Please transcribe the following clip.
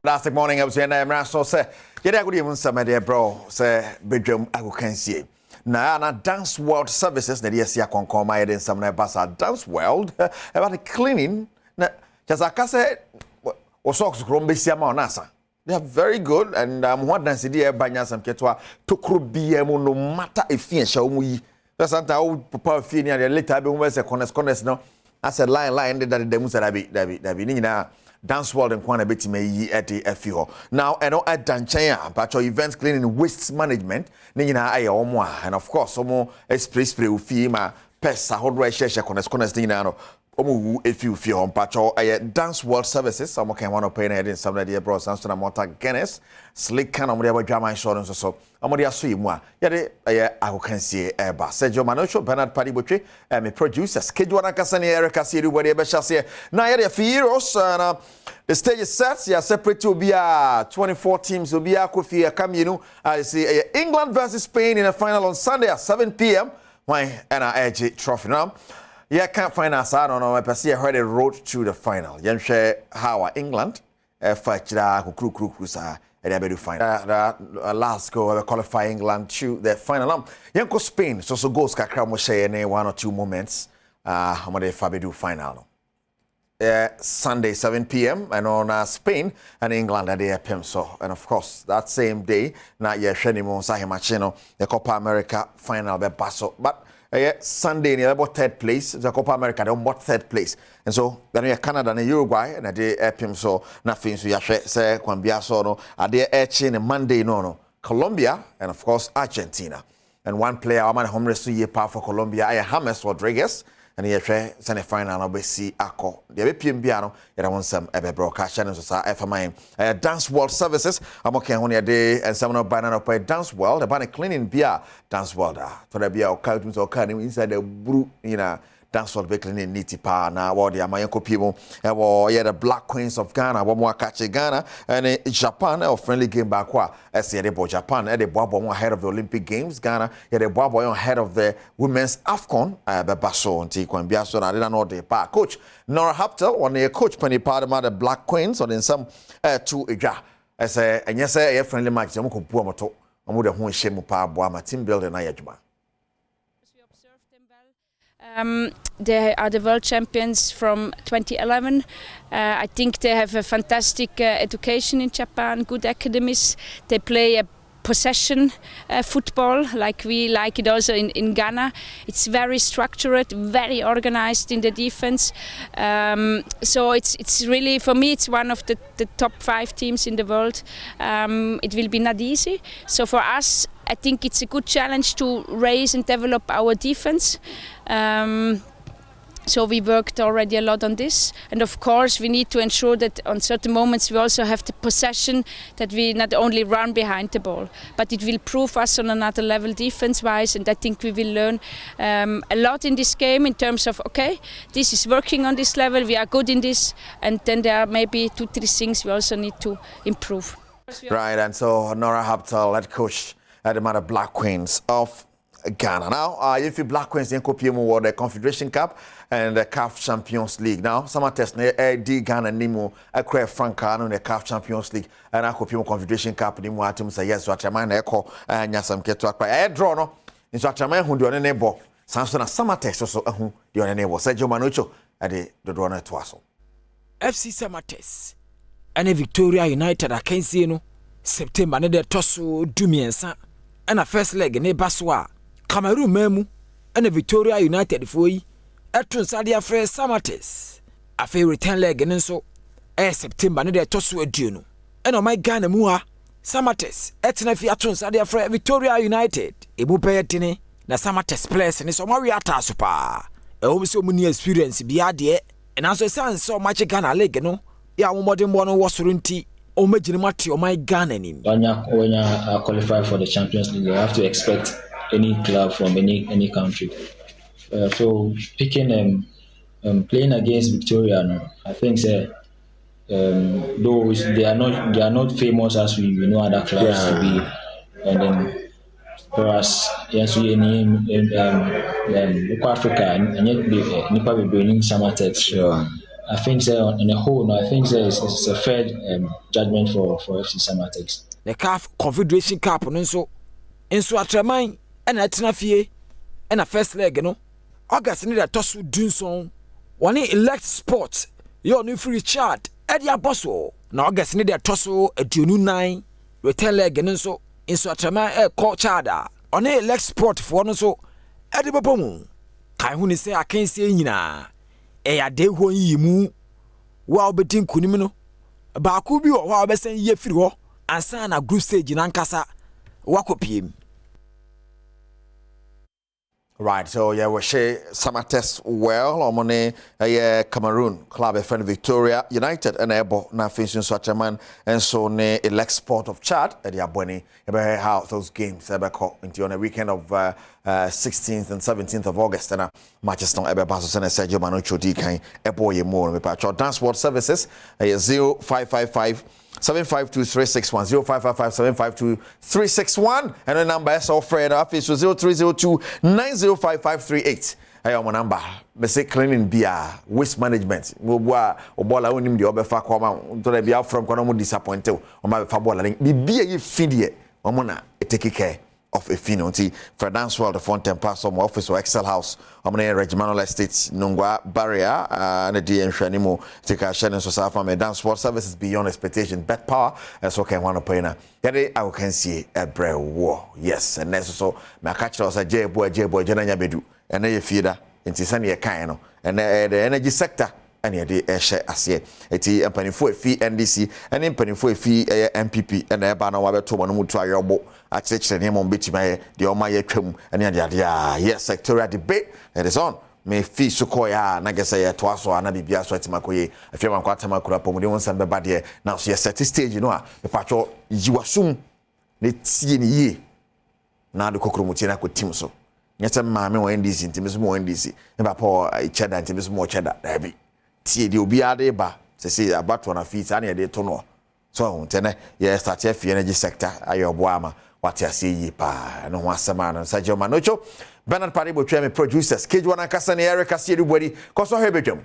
Last morning, I was in so say, yeah, I could even some idea, bro, say, Badwam, I can see. Now, Dance World Services, the DSC Concom, I did some Bassa Dance World, about the cleaning. Just like I said, or socks grown Bessiama Nasa. They are very good, and what dance the dear Banyas and Ketwa to Krubiamo no matter if you show me. That's not how Papa Fina, the later be almost a corners no. I said, line, that the demos that be Nina. Dance World and Kwana Betty May at the FEO. Now, I know at Danchaya, but your events cleaning waste management, Nina Aya Omwa, and of course, Omo Esprit Ufima, Pesa, Hodra Shesha, Conas Nina, Omu, if you feel on Pacho, Dance World Services, some can want to pay in some idea, bro, Samson Mota Guinness, Slick can on whatever drama insurance or so. Amodia Swimwa, Yade, I can see Eba. Sergio Manocho, Bernard Paddy and a producer, schedule Nakasani, Erica Siri, whatever shall say. Now, yeah, for years, and the stage is set, yeah, separate to be 24 teams, will be a Kofi, Camino. I see England versus Spain in a final on Sunday at 7 p.m. My NRG trophy now. Yeah, can't find us. I don't know. I see I heard a road to the final. You share how England fight the crew and they find last go qualify England to the final. Yanko Spain so goes kakra mo share any 1 or 2 moments. How they Fabidu final. Sunday 7 p.m. and on Spain and England at the PM so and of course that same day na ye hwenimo sahimachino the Copa America final be paso but Sunday near about 3rd place the Copa America they about 3rd place and so then Canada and Uruguay and the PM so nothing so ya say kwambia so no ade in Monday no Colombia and of course Argentina and one player among homeless year par for Colombia James Rodriguez and here semi final no be see akọ the PM biano ya won some ebe broadcast channel so sa FMI Dance World Services amoke ho ne dey and some no banana by Dance World the banana cleaning bia Dance World for the bia o count so can inside the brew Dance World be cleaning niti pa na wo the amayenko people e the Black Queens of Ghana wo mo akache Ghana and Japan or friendly game back kwa say the Japan the Badwam ahead of the Olympic Games Ghana the Badwam ahead of the women's AFCON be baso nti kwambia so na dey na the pa coach Nora Haptel on the coach penny part of the Black Queens on in some to edwa say enye say friendly match mo ko bu amoto mo de ho hye mu pa boa team building na yadwuma. They are the world champions from 2011. I think they have a fantastic education in Japan, good academies. They play a possession football like we like it also in Ghana. It's very structured, very organized in the defense. So it's really, for me, it's one of the top 5 teams in the world. It will be not easy. So for us, I think it's a good challenge to raise and develop our defense. So we worked already a lot on this, and of course we need to ensure that on certain moments we also have the possession, that we not only run behind the ball, but it will prove us on another level defense-wise, and I think we will learn a lot in this game in terms of, okay, this is working on this level, we are good in this, and then there are maybe 2-3 things we also need to improve. Right, and so Nora Haptel, head coach at the Black Queens of Ghana. Now, if you Black Queens in Kopiemu the Confederation Cup and the CAF Champions League. Now, some test D Ghana Nimo acquire Franca in the CAF Champions League and Kopiemu Confederation Cup Nimo atum say yes, what man echo and yasam get to acquire draw no. In such a man who do an enable. Samson a summer test also who do an enable. Sergio Manocho at the draw to Twaso. FC Summer Test and Victoria United I can see no September ne de toso dumiensa and a first leg ne baswa. Cameroon memu and Victoria United for yi etron sadia fresh Samates a fair return leg and so September ne de toso aduno and my Ghana muha Samates etna fi atron sadia fresh Victoria United emu peyetine na Samates place ne so mari ataso pa e wo so muni experience bia de and also san so match Ghana leg no ya wo modern no wosoro nti o magine mate o my Ghana nim when you qualify for the Champions League you have to expect any club from any country. So picking playing against Victoria, no, I think though they are not famous as we know other clubs to be, and then whereas yes we in Africa and yet Nipa be bringing Samatex. Sure. I think so on the whole, no, I think so it's a fair judgment for FC Samatex. The CAF Confederation Cup no nso atraman and atena fie and a first leg no August ni da tosu dunson one elect sport your new free chart Edia Bosso na August ni da tosu aduonu 9 return leg no nso atraman call chada on elect sport for no so Edi bobomu kai hu ni say akensie nyina ya de ho yi mu wa obetin kunim no ba ku bi wo wa obesen ye firi ho ansa na group stage na nkasa wakopiem. Right, so yeah, we share Samates well. Omone Cameroon club friend Victoria United and Ebo na finishing such a man and so ne elect sport of Chad at the Abweni. About how those games ever caught into on a weekend of 16th and 17th of August and matches no ever passes and Sergio Manucho D kind Ebo ye more me patch dance world services 0555 752-361 0555-752-361 and the number is all Fred office 0302-905538. Ayo mo number be say cleaning bia waste management wo boa obola wonim de obefa kwama to da bia from kono mo disappointed o ma be fa bola bibia ye fidie o mo na take care of a finity for dance world Fontaine Pass some office or Excel House omne Regimental Estate Nungwa barrier and the Nhwanimo take a share so safa me dance world services beyond expectation bet power so can one opina yade I can see a bre war yes and so me catch us a J boy jenanya bedu and ye feeder into sane ye kan no and the energy sector and ye share ase eti empanifo fi NDC and empanifo fi MPP and e ba na wa beto mo no mutu ayobo actually name on betima the omaye twam and yes sectorial debate it is on me fi sukoya na gese ye to aso ana bibia so atimakoye afia man kwata makura pomode won san beba de now so ye set stage no a me patcho yiwasum ne tie ne ye na de kokromutie na ko team so nyete maame won NDC ntimiso mo NDC ne ba po cheda ntimiso mo cheda da bi tie de obi ade ba se abato na fi sa na ye de to no so ntene ye start fi energy sector ayobo ama what you see pa no wasama no Sergio Manucho Bernard Paribo tweme producers Kejwana Kasane Eric Asiedubwedi koso hebedwam